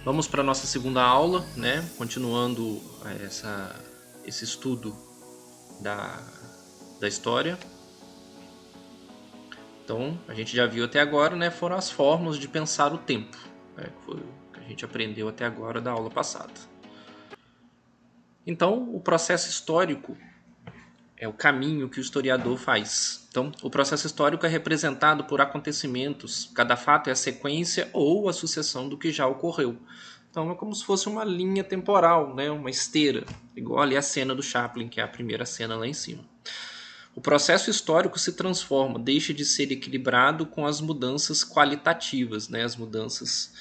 Vamos para a nossa segunda aula, né? Continuando esse estudo da história. Então, a gente já viu até agora, né? Foram as formas de pensar o tempo, né? Foi o que a gente aprendeu até agora da aula passada. Então, o processo histórico é o caminho que o historiador faz. Então, o processo histórico é representado por acontecimentos. Cada fato é a sequência ou a sucessão do que já ocorreu. Então, é como se fosse uma linha temporal, né? Uma esteira, igual ali a cena do Chaplin, que é a primeira cena lá em cima. O processo histórico se transforma, deixa de ser equilibrado com as mudanças qualitativas, né? As mudanças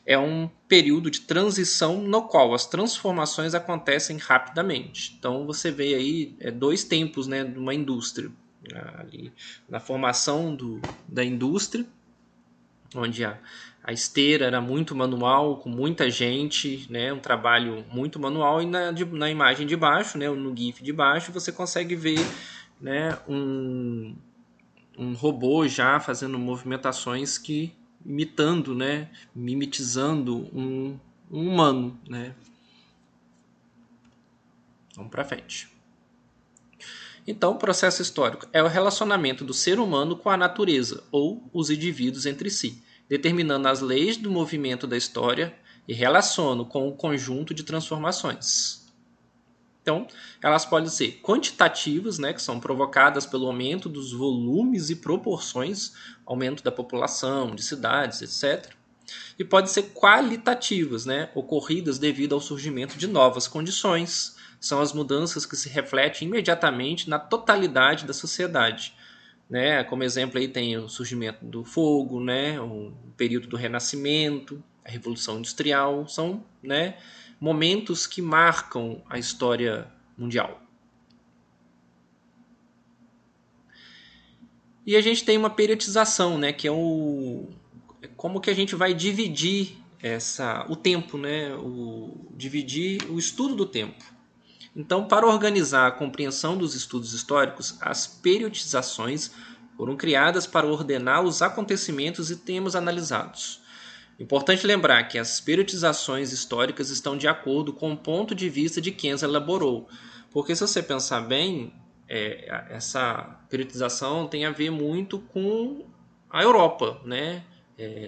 é um período de transição no qual as transformações acontecem rapidamente. Então você vê aí dois tempos, né, de uma indústria. Ali, na formação da indústria, onde a esteira era muito manual, com muita gente, né, um trabalho muito manual, e na imagem de baixo, né, no GIF de baixo, você consegue ver, né, um robô já fazendo movimentações que imitando, né, mimetizando um humano, né. Vamos para frente. Então, o processo histórico é o relacionamento do ser humano com a natureza ou os indivíduos entre si, determinando as leis do movimento da história e relacionando com o conjunto de transformações. Então, elas podem ser quantitativas, né, que são provocadas pelo aumento dos volumes e proporções, aumento da população, de cidades, etc. E podem ser qualitativas, né, ocorridas devido ao surgimento de novas condições. São as mudanças que se refletem imediatamente na totalidade da sociedade. Né? Como exemplo, aí tem o surgimento do fogo, né, o período do Renascimento, a Revolução Industrial. São, né, momentos que marcam a história mundial. E a gente tem uma periodização, né, que é como que a gente vai dividir o tempo, né, dividir o estudo do tempo. Então, para organizar a compreensão dos estudos históricos, as periodizações foram criadas para ordenar os acontecimentos e temas analisados. Importante lembrar que as periodizações históricas estão de acordo com o ponto de vista de quem as elaborou. Porque se você pensar bem, essa periodização tem a ver muito com a Europa, né?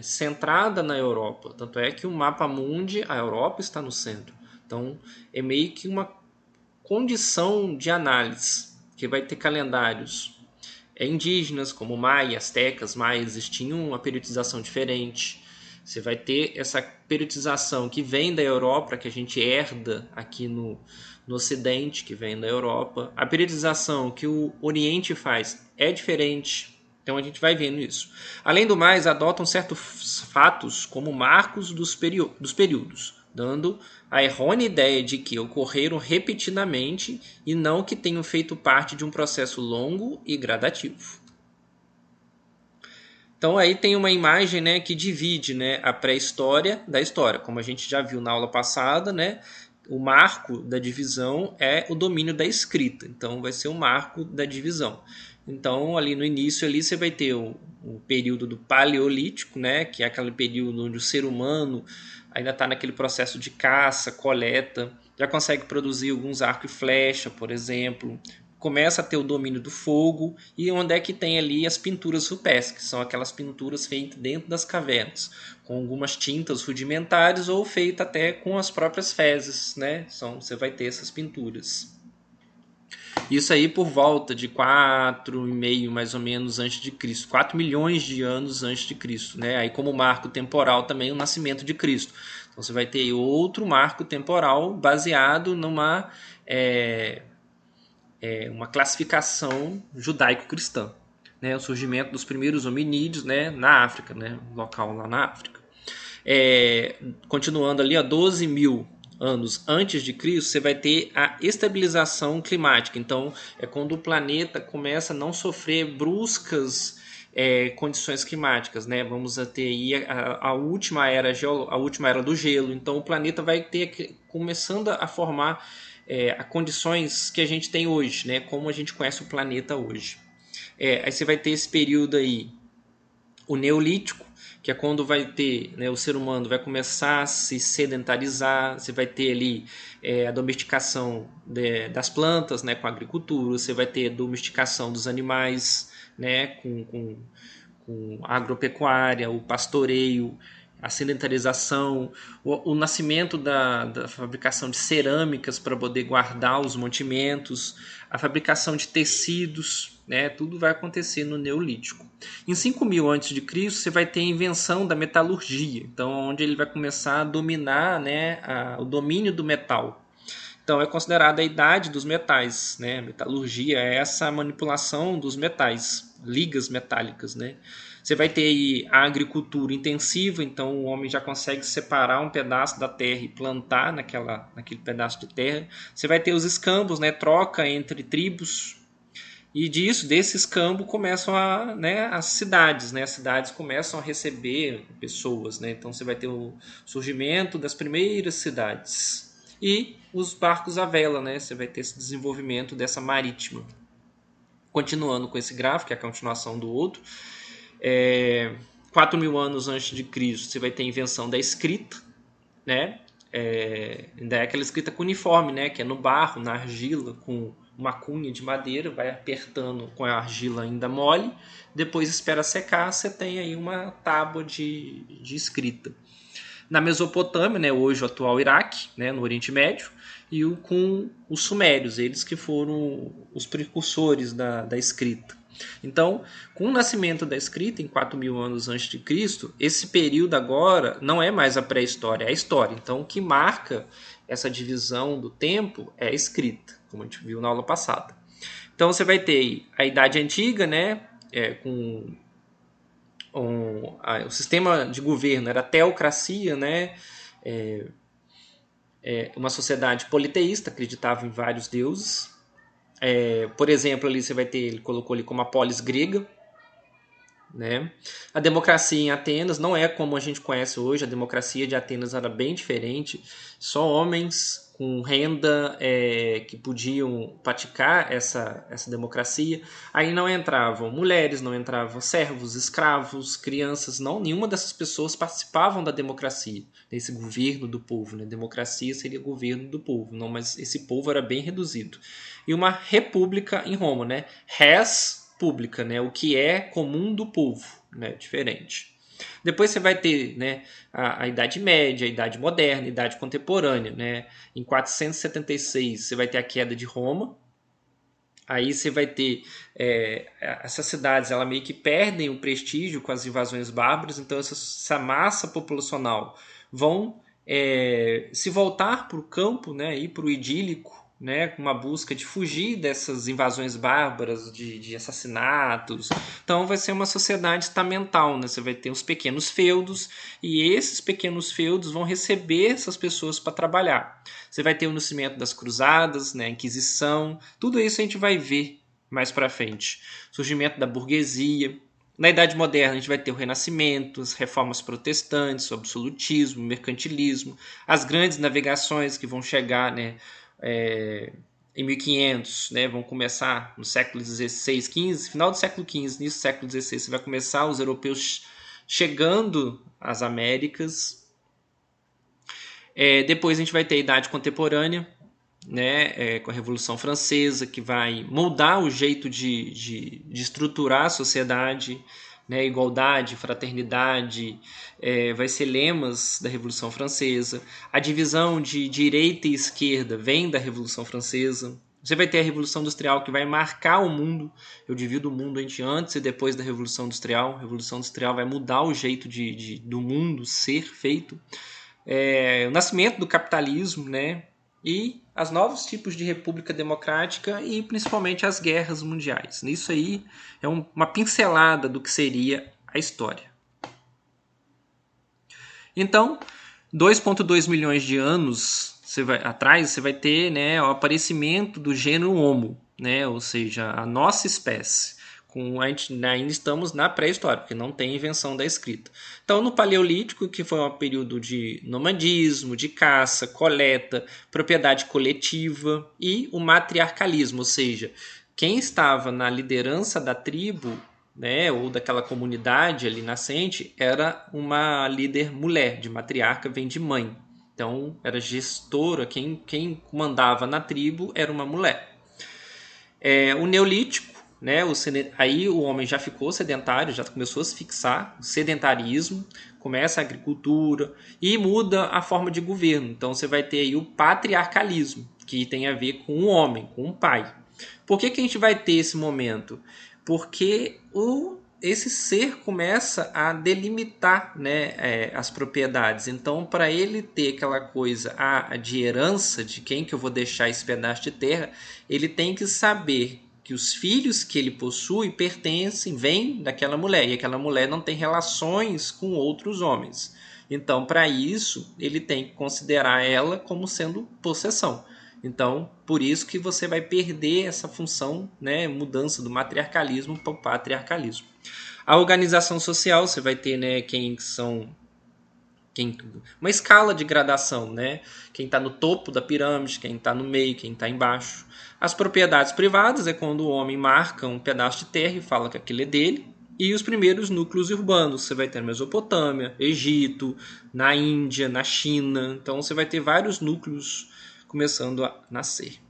Centrada na Europa. Tanto é que o mapa mundi, a Europa está no centro. Então, é meio que uma condição de análise, que vai ter calendários indígenas, como Maia, Astecas, Maias, tinham uma periodização diferente. Você vai ter essa periodização que vem da Europa, que a gente herda aqui no Ocidente, que vem da Europa. A periodização que o Oriente faz é diferente. Então a gente vai vendo isso. Além do mais, adotam certos fatos como marcos dos períodos, dando a errônea ideia de que ocorreram repetidamente e não que tenham feito parte de um processo longo e gradativo. Então aí tem uma imagem, né, que divide, né, a pré-história da história. Como a gente já viu na aula passada, né, o marco da divisão é o domínio da escrita. Então vai ser o marco da divisão. Então ali no início ali você vai ter o período do Paleolítico, né, que é aquele período onde o ser humano ainda está naquele processo de caça, coleta, já consegue produzir alguns arcos e flecha, por exemplo, começa a ter o domínio do fogo, e onde é que tem ali as pinturas rupestres, que são aquelas pinturas feitas dentro das cavernas, com algumas tintas rudimentares ou feitas até com as próprias fezes, né? Você vai ter essas pinturas. Isso aí por volta de 4,5 mais ou menos antes de Cristo, 4 milhões de anos antes de Cristo, né? Aí como marco temporal também o nascimento de Cristo. Então você vai ter outro marco temporal baseado numa uma classificação judaico-cristã, né? O surgimento dos primeiros hominídeos, né, na África, né, local lá na África. Continuando ali a 12 mil anos antes de Cristo, você vai ter a estabilização climática. Então, é quando o planeta começa a não sofrer bruscas condições climáticas, né? Vamos ter aí a última era do gelo. Então, o planeta vai ter começando a formar as condições que a gente tem hoje, né? Como a gente conhece o planeta hoje. Aí você vai ter esse período aí O Neolítico, que é quando vai ter, né, o ser humano vai começar a se sedentarizar, você vai ter ali a domesticação das plantas, né, com a agricultura, você vai ter a domesticação dos animais, né, com a agropecuária, o pastoreio, a sedentarização, o nascimento da fabricação de cerâmicas para poder guardar os mantimentos, a fabricação de tecidos, né, tudo vai acontecer no Neolítico. Em 5000 a.C., você vai ter a invenção da metalurgia, então onde ele vai começar a dominar, né, o domínio do metal. Então é considerada a idade dos metais, né? A metalurgia é essa manipulação dos metais, ligas metálicas, né? Você vai ter aí a agricultura intensiva, então o homem já consegue separar um pedaço da terra e plantar naquele pedaço de terra. Você vai ter os escambos, né? Troca entre tribos. E desse escambo começam as cidades, né? As cidades começam a receber pessoas, né? Então você vai ter o surgimento das primeiras cidades. E os barcos à vela, né? Você vai ter esse desenvolvimento dessa marítima. Continuando com esse gráfico, que é a continuação do outro, 4.000 anos antes de Cristo, você vai ter a invenção da escrita, né? Ainda é aquela escrita cuneiforme, né? Que é no barro, na argila, com uma cunha de madeira, vai apertando com a argila ainda mole, depois espera secar, você tem aí uma tábua de escrita. Na Mesopotâmia, né, hoje o atual Iraque, né, no Oriente Médio, e com os sumérios, eles que foram os precursores da escrita. Então, com o nascimento da escrita, em 4.000 anos antes de Cristo, esse período agora não é mais a pré-história, é a história. Então, o que marca essa divisão do tempo é a escrita, como a gente viu na aula passada. Então, você vai ter a Idade Antiga, né, com o sistema de governo era a teocracia, né? Uma sociedade politeísta, acreditava em vários deuses. Por exemplo, ali você vai ter, ele colocou ali como a polis grega, né? A democracia em Atenas não é como a gente conhece hoje. A democracia de Atenas era bem diferente. Só homens com renda que podiam praticar essa democracia. Aí não entravam mulheres, não entravam servos, escravos, crianças, não. Nenhuma dessas pessoas participavam da democracia, desse governo do povo, né? Democracia seria governo do povo, não, mas esse povo era bem reduzido. E uma república em Roma, né? Res pública, né? O que é comum do povo, né? Diferente. Depois você vai ter, né, a Idade Média, a Idade Moderna, a Idade Contemporânea, né? Em 476 você vai ter a queda de Roma. Aí você vai ter essas cidades, ela meio que perdem o prestígio com as invasões bárbaras, então essa massa populacional vão se voltar para o campo, né, ir para o idílico, né, com uma busca de fugir dessas invasões bárbaras, de assassinatos. Então vai ser uma sociedade estamental, né? Você vai ter os pequenos feudos e esses pequenos feudos vão receber essas pessoas para trabalhar. Você vai ter o nascimento das cruzadas, né, a Inquisição, tudo isso a gente vai ver mais para frente. Surgimento da burguesia. Na Idade Moderna a gente vai ter o Renascimento, as reformas protestantes, o absolutismo, o mercantilismo, as grandes navegações que vão chegar, né, em 1500, né, vão começar no século XVI, XV, final do século XV, início do século XVI, você vai começar os europeus chegando às Américas. Depois a gente vai ter a Idade Contemporânea, né, com a Revolução Francesa, que vai moldar o jeito de estruturar a sociedade, né, igualdade, fraternidade, vai ser lemas da Revolução Francesa. A divisão de direita e esquerda vem da Revolução Francesa. Você vai ter a Revolução Industrial, que vai marcar o mundo. Eu divido o mundo entre antes e depois da Revolução Industrial. A Revolução Industrial vai mudar o jeito do mundo ser feito. O nascimento do capitalismo, né? E os novos tipos de república democrática e principalmente as guerras mundiais. Isso aí é uma pincelada do que seria a história. Então, 2,2 milhões de anos atrás, você vai ter, né, o aparecimento do gênero Homo, né? Ou seja, a nossa espécie. Ainda estamos na pré-história, porque não tem invenção da escrita. Então, no Paleolítico, que foi um período de nomadismo, de caça, coleta, propriedade coletiva e o matriarcalismo, ou seja, quem estava na liderança da tribo né, ou daquela comunidade ali nascente, era uma líder mulher, de matriarca vem de mãe. Então, era gestora, quem comandava na tribo era uma mulher. O Neolítico, né, aí o homem já ficou sedentário, já começou a se fixar, o sedentarismo, começa a agricultura e muda a forma de governo. Então você vai ter aí o patriarcalismo, que tem a ver com o homem, com o pai. Por que a gente vai ter esse momento? Porque esse ser começa a delimitar, né, as propriedades. Então, para ele ter aquela coisa de herança, de quem que eu vou deixar esse pedaço de terra, ele tem que saber que os filhos que ele possui pertencem, vêm daquela mulher, e aquela mulher não tem relações com outros homens. Então, para isso, ele tem que considerar ela como sendo possessão. Então, por isso que você vai perder essa função, né, mudança do matriarcalismo para o patriarcalismo. A organização social, você vai ter, né, uma escala de gradação, né? Quem está no topo da pirâmide, quem está no meio, quem está embaixo. As propriedades privadas é quando o homem marca um pedaço de terra e fala que aquilo é dele. E os primeiros núcleos urbanos, você vai ter na Mesopotâmia, Egito, na Índia, na China. Então você vai ter vários núcleos começando a nascer.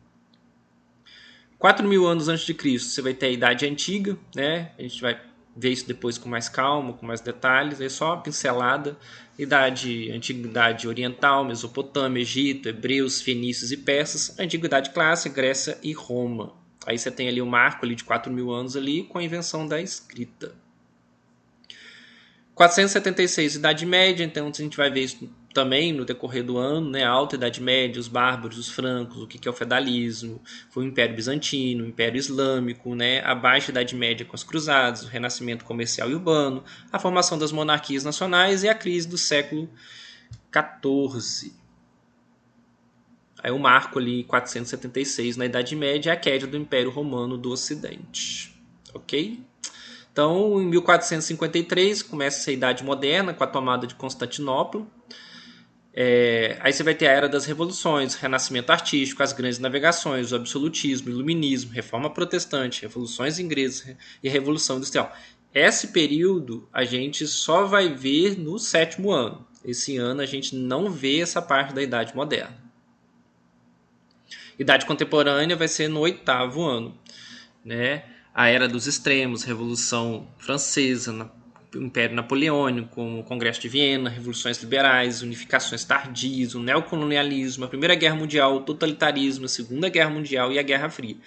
4.000 anos antes de Cristo, você vai ter a Idade Antiga, né? A gente vai ver isso depois com mais calma, com mais detalhes. É só uma pincelada. Antiguidade Oriental, Mesopotâmia, Egito, Hebreus, Fenícios e Persas. Antiguidade Clássica, Grécia e Roma. Aí você tem ali o marco ali de 4.000 anos ali com a invenção da escrita. 476, Idade Média, então a gente vai ver isso também no decorrer do ano, né? A Alta Idade Média, os bárbaros, os francos, o que é o feudalismo, foi o Império Bizantino, o Império Islâmico, né? A Baixa Idade Média com as cruzadas, o renascimento comercial e urbano, a formação das monarquias nacionais e a crise do século XIV. Aí o marco ali, 476, na Idade Média, é a queda do Império Romano do Ocidente. Ok? Então, em 1453, começa essa Idade Moderna, com a tomada de Constantinopla. Aí você vai ter a Era das Revoluções, Renascimento Artístico, as grandes navegações, o absolutismo, o iluminismo, Reforma Protestante, Revoluções Inglesas e a Revolução Industrial. Esse período a gente só vai ver no 7º ano. Esse ano a gente não vê essa parte da Idade Moderna. Idade Contemporânea vai ser no 8º ano, né? A Era dos Extremos, Revolução Francesa, Império Napoleônico, o Congresso de Viena, Revoluções Liberais, Unificações Tardias, o Neocolonialismo, a Primeira Guerra Mundial, o Totalitarismo, a Segunda Guerra Mundial e a Guerra Fria.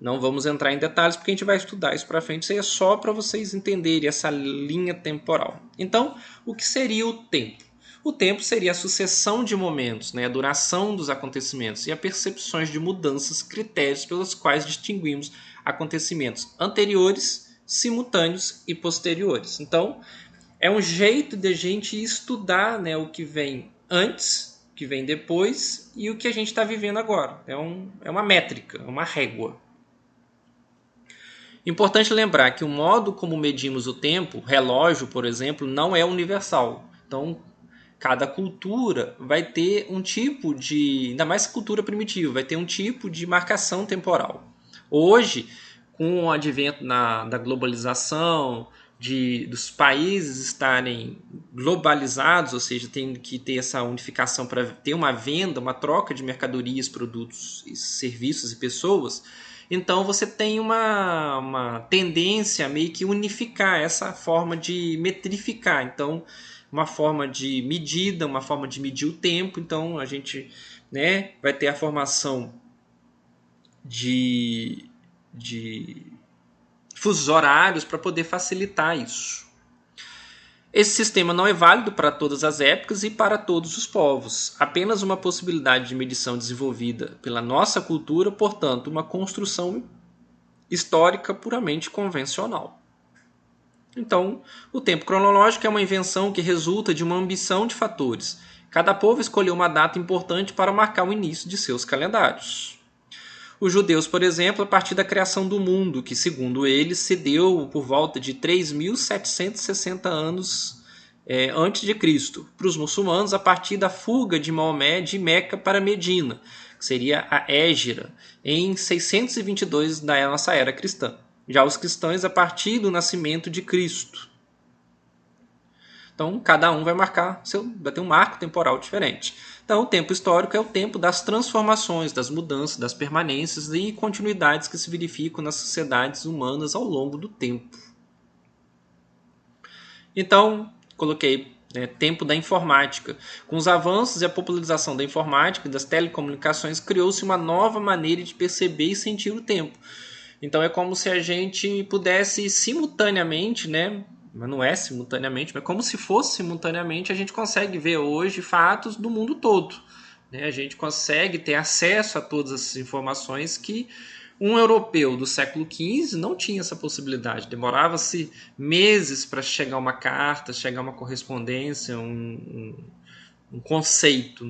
Não vamos entrar em detalhes porque a gente vai estudar isso para frente. Isso aí é só para vocês entenderem essa linha temporal. Então, o que seria o tempo? O tempo seria a sucessão de momentos, né? A duração dos acontecimentos e as percepções de mudanças, critérios pelos quais distinguimos acontecimentos anteriores, simultâneos e posteriores. Então, é um jeito de a gente estudar, né, o que vem antes, o que vem depois e o que a gente está vivendo agora. É uma métrica, uma régua. Importante lembrar que o modo como medimos o tempo, relógio, por exemplo, não é universal. Então, cada cultura vai ter um tipo de, ainda mais cultura primitiva, vai ter um tipo de marcação temporal. Hoje, com o advento da globalização, dos países estarem globalizados, ou seja, tem que ter essa unificação para ter uma venda, uma troca de mercadorias, produtos, serviços e pessoas, então você tem uma tendência a meio que unificar essa forma de metrificar. Então, uma forma de medida, uma forma de medir o tempo. Então, a gente, né, vai ter a formação de fusos horários para poder facilitar isso. Esse sistema não é válido para todas as épocas e para todos os povos. Apenas uma possibilidade de medição desenvolvida pela nossa cultura, portanto, uma construção histórica puramente convencional. Então, o tempo cronológico é uma invenção que resulta de uma ambição de fatores. Cada povo escolheu uma data importante para marcar o início de seus calendários. Os judeus, por exemplo, a partir da criação do mundo, que, segundo eles, se deu por volta de 3.760 anos antes de Cristo. Para os muçulmanos, a partir da fuga de Maomé de Meca para Medina, que seria a Hégira, em 622 da nossa era cristã. Já os cristãos a partir do nascimento de Cristo. Então, cada um vai ter um marco temporal diferente. Então, o tempo histórico é o tempo das transformações, das mudanças, das permanências e continuidades que se verificam nas sociedades humanas ao longo do tempo. Então, coloquei tempo da informática. Com os avanços e a popularização da informática e das telecomunicações, criou-se uma nova maneira de perceber e sentir o tempo. Então, é como se a gente pudesse simultaneamente, mas não é simultaneamente, mas como se fosse simultaneamente, a gente consegue ver hoje fatos do mundo todo. A gente consegue ter acesso a todas essas informações que um europeu do século XV não tinha essa possibilidade. Demorava-se meses para chegar uma carta, chegar uma correspondência, um conceito.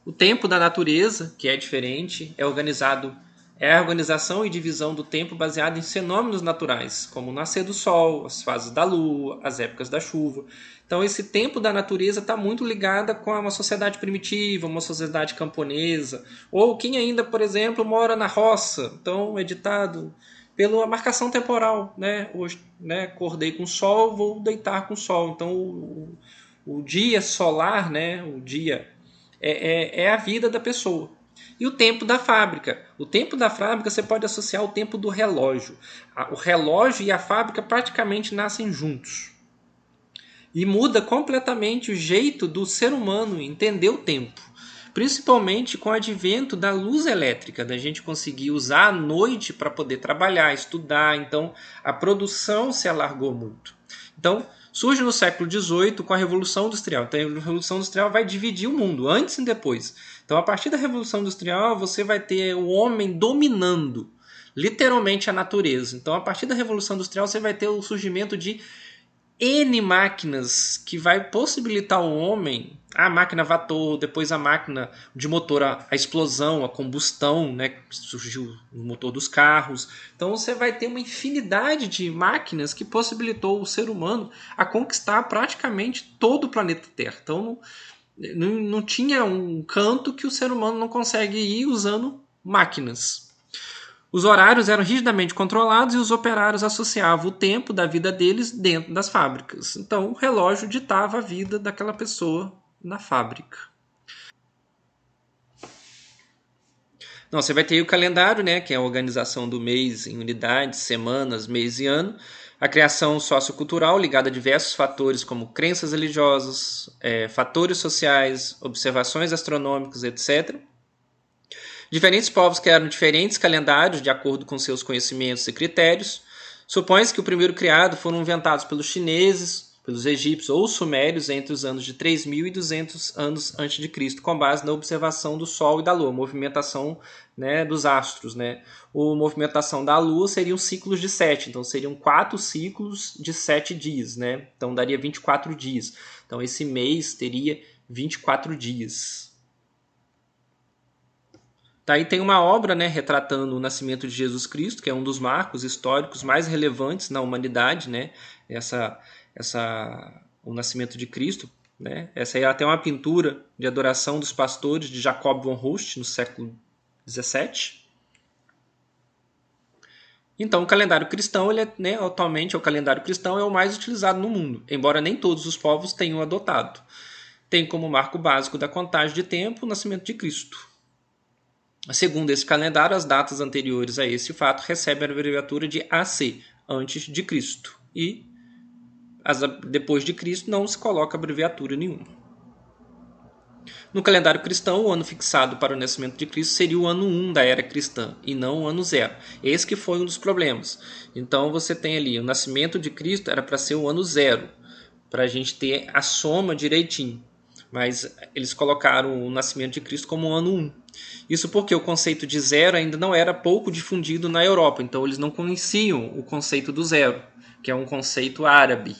O tempo da natureza, que é diferente, é a organização e divisão do tempo baseada em fenômenos naturais, como o nascer do sol, as fases da lua, as épocas da chuva. Então, esse tempo da natureza está muito ligado com uma sociedade primitiva, uma sociedade camponesa, ou quem ainda, por exemplo, mora na roça. Então, é ditado pela marcação temporal. Hoje, acordei com o sol, vou deitar com o sol. Então, o dia solar, o dia é a vida da pessoa. E o tempo da fábrica. O tempo da fábrica você pode associar ao tempo do relógio. O relógio e a fábrica praticamente nascem juntos. E muda completamente o jeito do ser humano entender o tempo. Principalmente com o advento da luz elétrica, da gente conseguir usar a noite para poder trabalhar, estudar. Então, a produção se alargou muito. Então, surge no século XVIII com a Revolução Industrial. Então, a Revolução Industrial vai dividir o mundo, antes e depois. Então, a partir da Revolução Industrial, você vai ter o homem dominando literalmente a natureza. Então, a partir da Revolução Industrial, você vai ter o surgimento de N máquinas que vai possibilitar o homem, a máquina vapor, depois a máquina de motor, a explosão, a combustão, surgiu o motor dos carros. Então você vai ter uma infinidade de máquinas que possibilitou o ser humano a conquistar praticamente todo o planeta Terra. Então não tinha um canto que o ser humano não consegue ir usando máquinas. Os horários eram rigidamente controlados e os operários associavam o tempo da vida deles dentro das fábricas. Então, o relógio ditava a vida daquela pessoa na fábrica. Não, você vai ter o calendário, que é a organização do mês em unidades, semanas, mês e ano. A criação sociocultural ligada a diversos fatores como crenças religiosas, fatores sociais, observações astronômicas, etc. Diferentes povos criaram diferentes calendários de acordo com seus conhecimentos e critérios. Supõe-se que o primeiro criado foram inventados pelos chineses, pelos egípcios ou sumérios entre os anos de 3.200 anos antes de Cristo, com base na observação do Sol e da Lua, movimentação dos astros. A movimentação da Lua seriam ciclos de 7, então seriam 4 ciclos de 7 dias. Então daria 24 dias. Então esse mês teria 24 dias. Daí tem uma obra retratando o nascimento de Jesus Cristo, que é um dos marcos históricos mais relevantes na humanidade, o nascimento de Cristo. Essa é até uma pintura de adoração dos pastores de Jacob von Rust, no século XVII. Então, o calendário cristão, atualmente, o calendário cristão é o mais utilizado no mundo, embora nem todos os povos tenham adotado. Tem como marco básico da contagem de tempo o nascimento de Cristo. Segundo esse calendário, as datas anteriores a esse fato recebem a abreviatura de AC, antes de Cristo, e depois de Cristo não se coloca abreviatura nenhuma. No calendário cristão, o ano fixado para o nascimento de Cristo seria o ano 1 da era cristã, e não o ano 0. Esse que foi um dos problemas. Então você tem ali, o nascimento de Cristo era para ser o ano 0, para a gente ter a soma direitinho. Mas eles colocaram o nascimento de Cristo como o ano 1. Isso porque o conceito de zero ainda não era pouco difundido na Europa, então eles não conheciam o conceito do zero, que é um conceito árabe.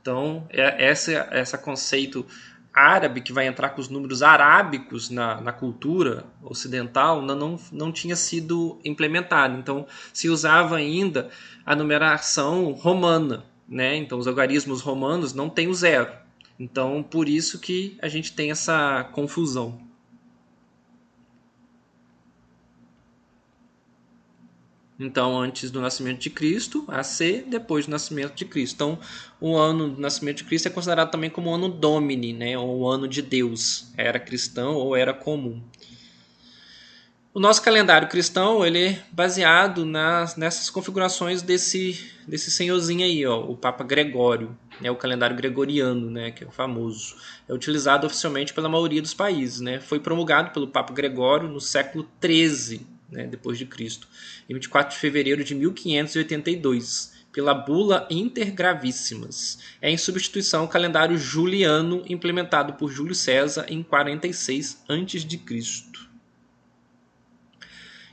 Então, esse conceito árabe que vai entrar com os números arábicos na cultura ocidental não tinha sido implementado. Então, se usava ainda a numeração romana. Então, os algarismos romanos não têm o zero. Então, por isso que a gente tem essa confusão. Então, antes do nascimento de Cristo, AC, depois do nascimento de Cristo. Então, o ano do nascimento de Cristo é considerado também como o ano Domini, né? Ou o ano de Deus. Era cristão ou era comum. O nosso calendário cristão ele é baseado nessas configurações desse senhorzinho aí, ó, o Papa Gregório, né, o calendário gregoriano, né, que é o famoso. É utilizado oficialmente pela maioria dos países. Né, foi promulgado pelo Papa Gregório no século XIII, né, depois de Cristo, em 24 de fevereiro de 1582, pela bula Intergravíssimas. É em substituição ao calendário juliano implementado por Júlio César em 46 a.C.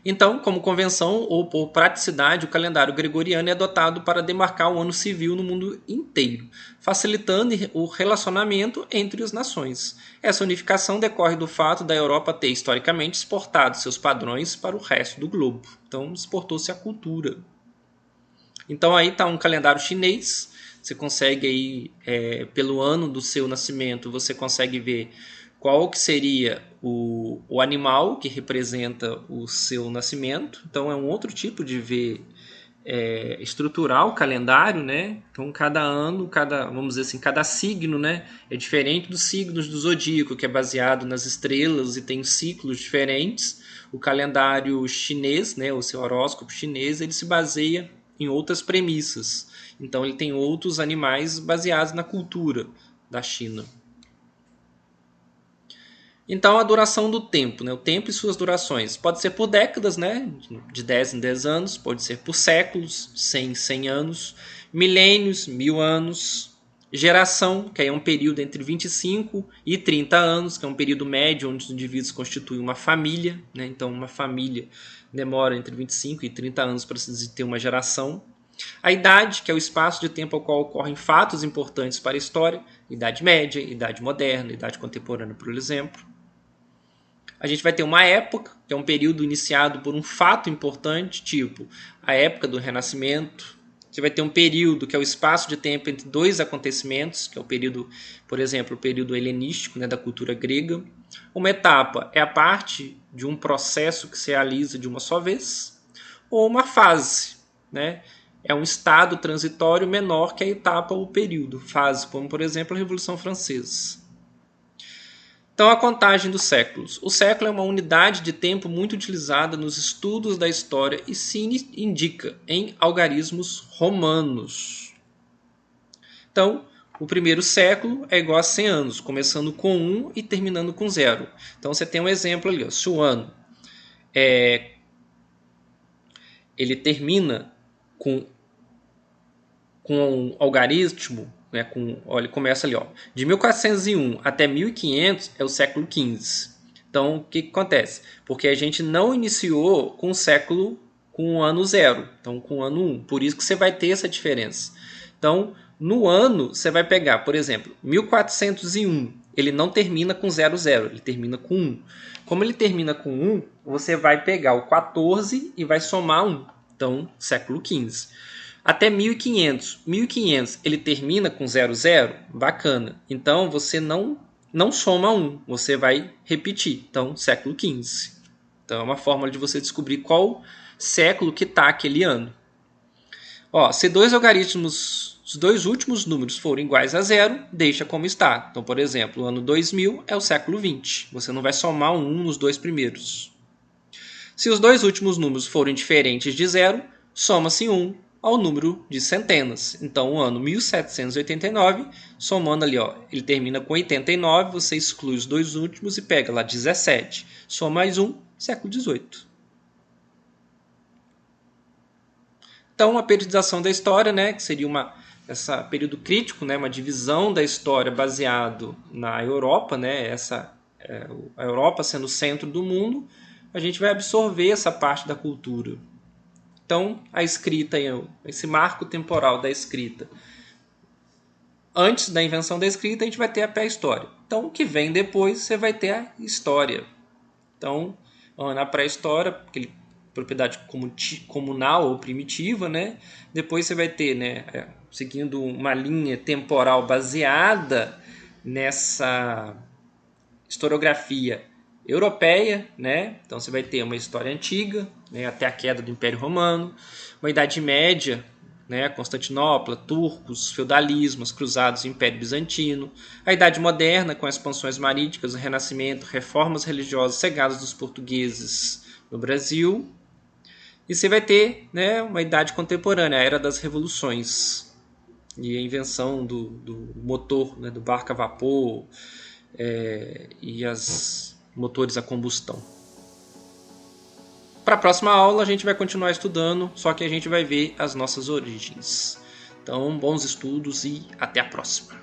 Então, como convenção ou por praticidade, o calendário gregoriano é adotado para demarcar o ano civil no mundo inteiro, facilitando o relacionamento entre as nações. Essa unificação decorre do fato da Europa ter historicamente exportado seus padrões para o resto do globo. Então, exportou-se a cultura. Então, aí está um calendário chinês. Você consegue aí, pelo ano do seu nascimento, você consegue ver qual que seria o animal que representa o seu nascimento. Então é um outro tipo de ver estruturar o calendário, né? Então cada ano, vamos dizer assim, cada signo, né, é diferente dos signos do zodíaco, que é baseado nas estrelas e tem ciclos diferentes. O calendário chinês, né, o seu horóscopo chinês, ele se baseia em outras premissas. Então ele tem outros animais baseados na cultura da China. Então, a duração do tempo, né? O tempo e suas durações. Pode ser por décadas, né? De 10 em 10 anos. Pode ser por séculos, 100 em 100 anos. Milênios, 1000 anos. Geração, que aí é um período entre 25 e 30 anos, que é um período médio onde os indivíduos constituem uma família. Né? Então, uma família demora entre 25 e 30 anos para se ter uma geração. A idade, que é o espaço de tempo ao qual ocorrem fatos importantes para a história. Idade média, idade moderna, idade contemporânea, por exemplo. A gente vai ter uma época, que é um período iniciado por um fato importante, tipo a época do Renascimento. Você vai ter um período que é o espaço de tempo entre dois acontecimentos, que é o período, por exemplo, o período helenístico, né, da cultura grega. Uma etapa é a parte de um processo que se realiza de uma só vez, ou uma fase, né? É um estado transitório menor que a etapa ou período, fase, como por exemplo a Revolução Francesa. Então, a contagem dos séculos. O século é uma unidade de tempo muito utilizada nos estudos da história e se indica em algarismos romanos. Então, o primeiro século é igual a 100 anos, começando com 1 e terminando com 0. Então, você tem um exemplo ali. Ó, se o ano ele termina com um algarismo, né, ele começa ali, ó, de 1401 até 1500 é o século XV. Então, o que acontece? Porque a gente não iniciou com o século com o ano 0, então com o ano 1. Por isso que você vai ter essa diferença. Então, no ano, você vai pegar, por exemplo, 1401. Ele não termina com 00, ele termina com 1. Como ele termina com 1, você vai pegar o 14 e vai somar 1. Então, século XV. Até 1500. 1500 ele termina com 00, bacana. Então você não soma 1, você vai repetir. Então, século XV. Então é uma forma de você descobrir qual século que está aquele ano. Ó, se dois algarismos, os dois últimos números forem iguais a 0, deixa como está. Então, por exemplo, o ano 2000 é o século XX. Você não vai somar um 1 nos dois primeiros. Se os dois últimos números forem diferentes de 0, soma-se 1 ao número de centenas. Então, o ano 1789, somando ali, ó, ele termina com 89, você exclui os dois últimos e pega lá 17. Soma mais 1, século XVIII. Então, a periodização da história, né, que seria esse período crítico, né, uma divisão da história baseado na Europa, né, a Europa sendo o centro do mundo, a gente vai absorver essa parte da cultura. Então, a escrita, esse marco temporal da escrita. Antes da invenção da escrita, a gente vai ter a pré-história. Então, o que vem depois, você vai ter a história. Então, na pré-história, aquele propriedade comunal ou primitiva, né? Depois você vai ter, né, seguindo uma linha temporal baseada nessa historiografia europeia, né? Então você vai ter uma história antiga, né, até a queda do Império Romano, uma Idade Média, né, Constantinopla, turcos, feudalismo, as cruzadas e o Império Bizantino, a Idade Moderna com as expansões marítimas, o Renascimento, reformas religiosas cegadas dos portugueses no Brasil, e você vai ter, né, uma Idade Contemporânea, a Era das Revoluções e a invenção do motor, né, do barco a vapor, e as motores a combustão. Para a próxima aula a gente vai continuar estudando, só que a gente vai ver as nossas origens. Então, bons estudos e até a próxima.